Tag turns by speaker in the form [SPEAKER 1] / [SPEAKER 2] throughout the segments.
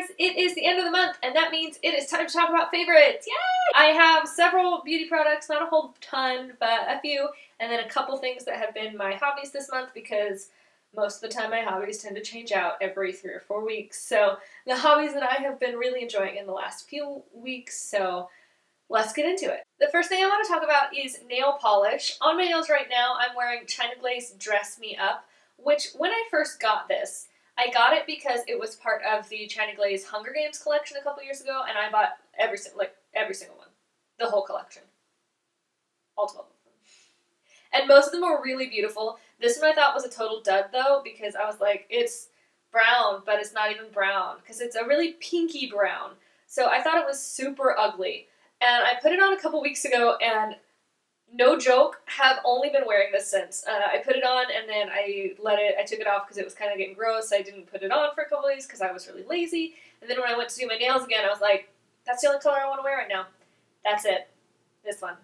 [SPEAKER 1] guys, it is the end of the month, and that means it is time to talk about favorites. Yay! I have several beauty products, not a whole ton, but a few, and then a couple things that have been my hobbies this month because most of the time my hobbies tend to change out every 3 or 4 weeks. So the hobbies that I have been really enjoying in the last few weeks, so let's get into it. The first thing I want to talk about is nail polish. On my nails right now, I'm wearing China Glaze Dress Me Up, which when I first got this, I got it because it was part of the China Glaze Hunger Games collection a couple years ago, and I bought every single one. The whole collection. All 12 of them. And most of them were really beautiful. This one I thought was a total dud, though, because I was like, it's brown, but it's not even brown, because it's a really pinky brown. So I thought it was super ugly. And I put it on a couple weeks ago, and no joke, have only been wearing this since. I put it on, and then I took it off because it was kind of getting gross. I didn't put it on for a couple days because I was really lazy. And then when I went to do my nails again, I was like, that's the only color I want to wear right now. That's it. This one.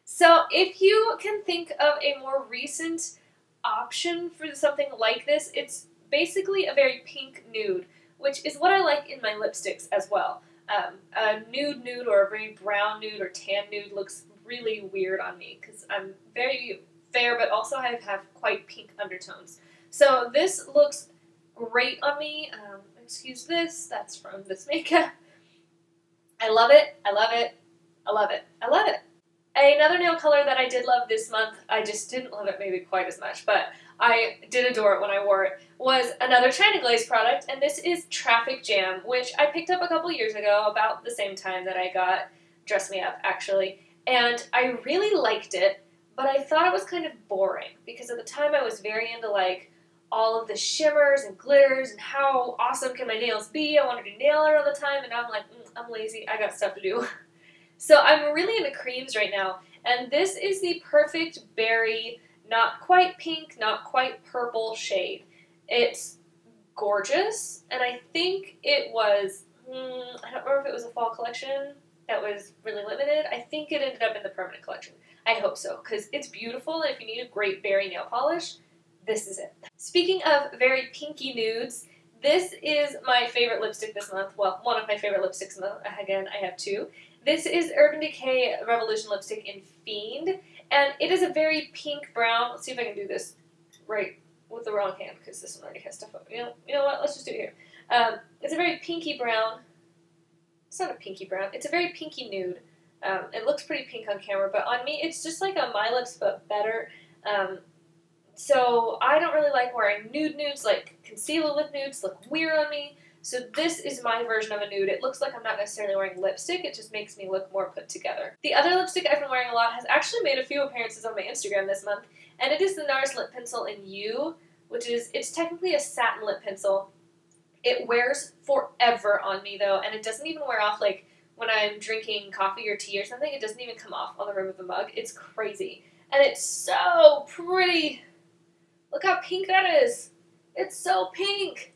[SPEAKER 1] So if you can think of a more recent option for something like this, it's basically a very pink nude, which is what I like in my lipsticks as well. A nude or a very brown nude or tan nude looks really weird on me because I'm very fair, but also I have quite pink undertones. So this looks great on me. Excuse this. That's from this makeup. I love it. I love it. I love it. I love it. Another nail color that I did love this month, I just didn't love it maybe quite as much, but I did adore it when I wore it, was another China Glaze product, and this is Traffic Jam, which I picked up a couple years ago, about the same time that I got Dress Me Up, actually. And I really liked it, but I thought it was kind of boring, because at the time I was very into, like, all of the shimmers and glitters and how awesome can my nails be. I wanted to nail art all the time, and now I'm like, I'm lazy, I got stuff to do. So I'm really into creams right now, and this is the perfect berry, not quite pink, not quite purple shade. It's gorgeous, and I think it was, I don't remember if it was a fall collection that was really limited. I think it ended up in the permanent collection. I hope so, because it's beautiful, and if you need a great berry nail polish, this is it. Speaking of very pinky nudes, this is my favorite lipstick this month. Well, one of my favorite lipsticks. Again, I have two. This is Urban Decay Revolution Lipstick in Fiend, and it is a very pink brown. Let's see if I can do this right with the wrong hand, because this one already has stuff up. You know what? Let's just do it here. It's a very pinky brown. It's not a pinky brown. It's a very pinky nude. It looks pretty pink on camera, but on me, it's just like a My Lips, but better. So I don't really like wearing nudes. Like, concealer lip nudes look weird on me. So this is my version of a nude. It looks like I'm not necessarily wearing lipstick. It just makes me look more put together. The other lipstick I've been wearing a lot has actually made a few appearances on my Instagram this month, and it is the NARS Lip Pencil in You, it's technically a satin lip pencil. It wears forever on me, though, and it doesn't even wear off, like, when I'm drinking coffee or tea or something. It doesn't even come off on the rim of the mug. It's crazy. And it's so pretty. Look how pink that is. It's so pink.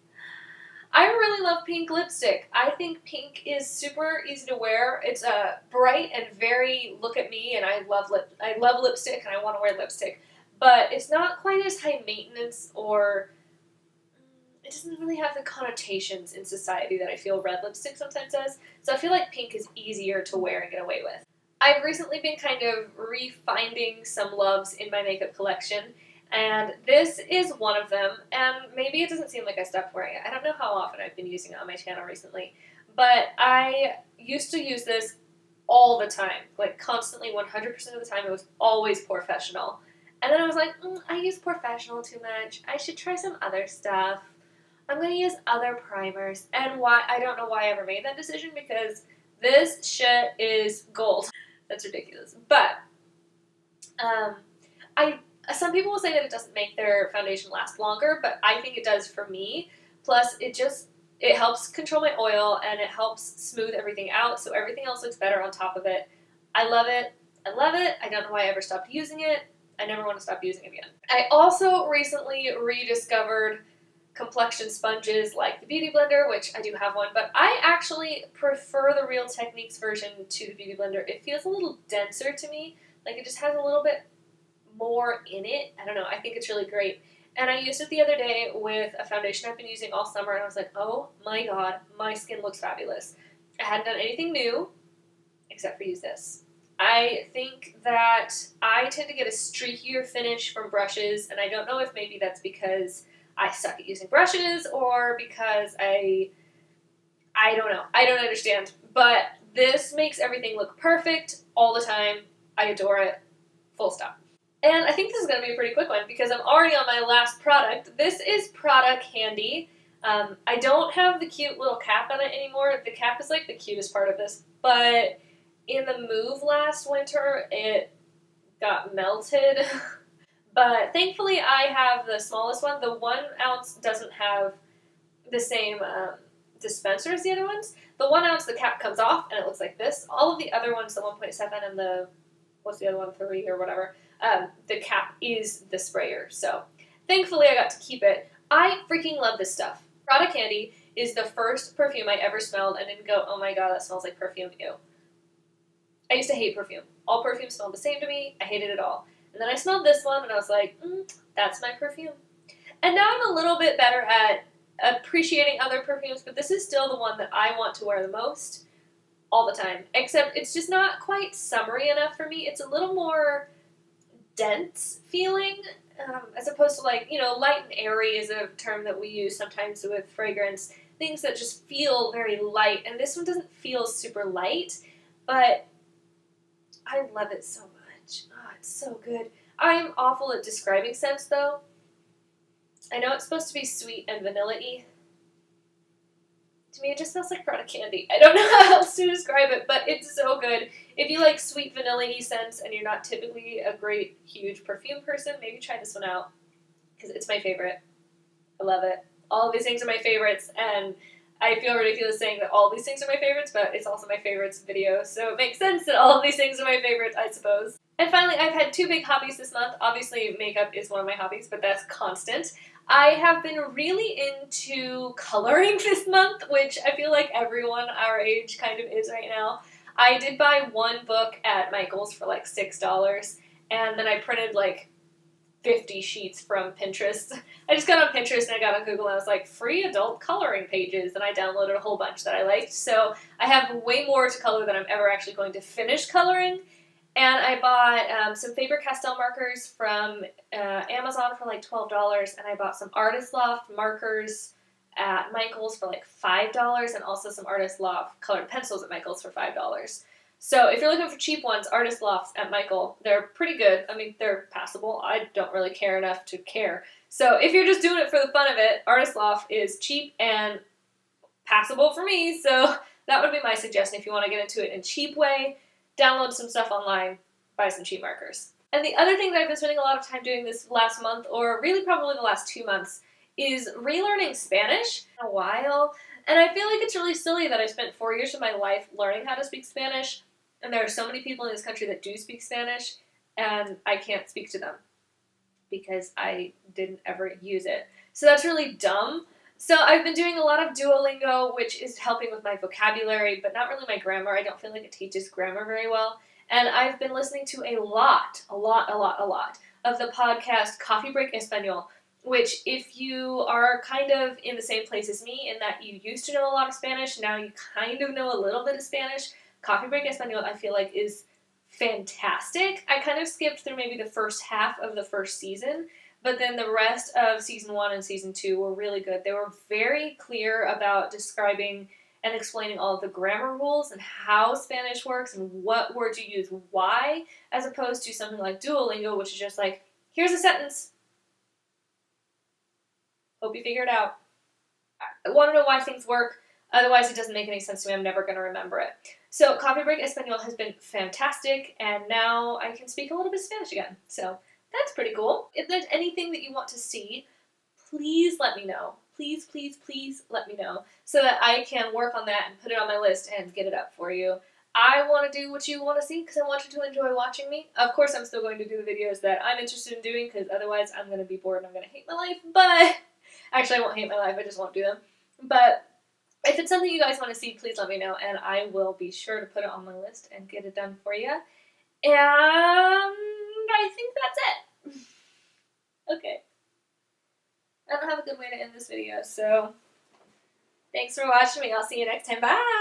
[SPEAKER 1] I really love pink lipstick. I think pink is super easy to wear. It's bright and very look at me, and I love lipstick, and I want to wear lipstick. But it's not quite as high maintenance, or it doesn't really have the connotations in society that I feel red lipstick sometimes does. So I feel like pink is easier to wear and get away with. I've recently been kind of refinding some loves in my makeup collection, and this is one of them, and maybe it doesn't seem like I stopped wearing it. I don't know how often I've been using it on my channel recently, but I used to use this all the time, like constantly, 100% of the time. It was always Professional. And then I was like, I use Professional too much. I should try some other stuff. I'm going to use other primers. And why? I don't know why I ever made that decision, because this shit is gold. That's ridiculous. But some people will say that it doesn't make their foundation last longer, but I think it does for me. Plus, it helps control my oil, and it helps smooth everything out, so everything else looks better on top of it. I love it. I love it. I don't know why I ever stopped using it. I never want to stop using it again. I also recently rediscovered complexion sponges like the Beauty Blender, which I do have one, but I actually prefer the Real Techniques version to the Beauty Blender. It feels a little denser to me. Like, it just has a little bit more in it. I don't know. I think it's really great. And I used it the other day with a foundation I've been using all summer, and I was like, oh my god, my skin looks fabulous. I hadn't done anything new, except for use this. I think that I tend to get a streakier finish from brushes, and I don't know if maybe that's because I suck at using brushes or because I don't know. I don't understand. But this makes everything look perfect all the time. I adore it. Full stop. And I think this is going to be a pretty quick one because I'm already on my last product. This is Prada Candy. I don't have the cute little cap on it anymore. The cap is like the cutest part of this. But in the move last winter, it got melted. But thankfully, I have the smallest one. The 1 ounce doesn't have the same dispenser as the other ones. The 1 ounce, the cap comes off, and it looks like this. All of the other ones, the 1.7 and the, what's the other one, 3 or whatever, the cap is the sprayer. So thankfully, I got to keep it. I freaking love this stuff. Prada Candy is the first perfume I ever smelled and didn't go, oh my god, that smells like perfume, ew. I used to hate perfume. All perfume smelled the same to me. I hated it all. And then I smelled this one, and I was like, that's my perfume. And now I'm a little bit better at appreciating other perfumes, but this is still the one that I want to wear the most all the time. Except it's just not quite summery enough for me. It's a little more dense feeling, as opposed to like, light and airy is a term that we use sometimes with fragrance. Things that just feel very light, and this one doesn't feel super light, but I love it so much. Oh, it's so good. I'm awful at describing scents, though. I know it's supposed to be sweet and vanilla-y. To me, it just smells like Prada Candy. I don't know how else to describe it, but it's so good. If you like sweet vanilla-y scents and you're not typically a great, huge perfume person, maybe try this one out, because it's my favorite. I love it. All of these things are my favorites, and I feel ridiculous saying that all these things are my favorites, but it's also my favorites video, so it makes sense that all of these things are my favorites, I suppose. And finally, I've had 2 big hobbies this month. Obviously, makeup is one of my hobbies, but that's constant. I have been really into coloring this month, which I feel like everyone our age kind of is right now. I did buy 1 book at Michael's for like $6, and then I printed like 50 sheets from Pinterest. I just got on Pinterest and I got on Google and I was like, free adult coloring pages, and I downloaded a whole bunch that I liked. So I have way more to color than I'm ever actually going to finish coloring. And I bought some Faber-Castell markers from Amazon for like $12, and I bought some Artist Loft markers at Michael's for like $5, and also some Artist Loft colored pencils at Michael's for $5. So if you're looking for cheap ones, Artist Lofts at Michael, they're pretty good. I mean, they're passable. I don't really care enough to care. So if you're just doing it for the fun of it, Artist Loft is cheap and passable for me. So that would be my suggestion if you want to get into it in a cheap way. Download some stuff online, buy some cheap markers. And the other thing that I've been spending a lot of time doing this last month, or really probably the last 2 months, is relearning Spanish in a while. And I feel like it's really silly that I spent 4 years of my life learning how to speak Spanish, and there are so many people in this country that do speak Spanish, and I can't speak to them because I didn't ever use it. So that's really dumb. So I've been doing a lot of Duolingo, which is helping with my vocabulary, but not really my grammar. I don't feel like it teaches grammar very well. And I've been listening to a lot of the podcast Coffee Break Espanol, which if you are kind of in the same place as me in that you used to know a lot of Spanish, now you kind of know a little bit of Spanish, Coffee Break Espanol I feel like is fantastic. I kind of skipped through maybe the first half of the first season, but then the rest of season 1 and season 2 were really good. They were very clear about describing and explaining all of the grammar rules and how Spanish works and what words you use why, as opposed to something like Duolingo, which is just like, here's a sentence. Hope you figure it out. I want to know why things work. Otherwise, it doesn't make any sense to me. I'm never going to remember it. So Coffee Break Espanol has been fantastic, and now I can speak a little bit of Spanish again. So that's pretty cool. If there's anything that you want to see, please let me know. Please, please, please let me know so that I can work on that and put it on my list and get it up for you. I want to do what you want to see because I want you to enjoy watching me. Of course, I'm still going to do the videos that I'm interested in doing because otherwise I'm going to be bored and I'm going to hate my life. But actually, I won't hate my life. I just won't do them. But if it's something you guys want to see, please let me know, and I will be sure to put it on my list and get it done for you. And I think that's it. Okay. I don't have a good way to end this video, so thanks for watching me. I'll see you next time. Bye!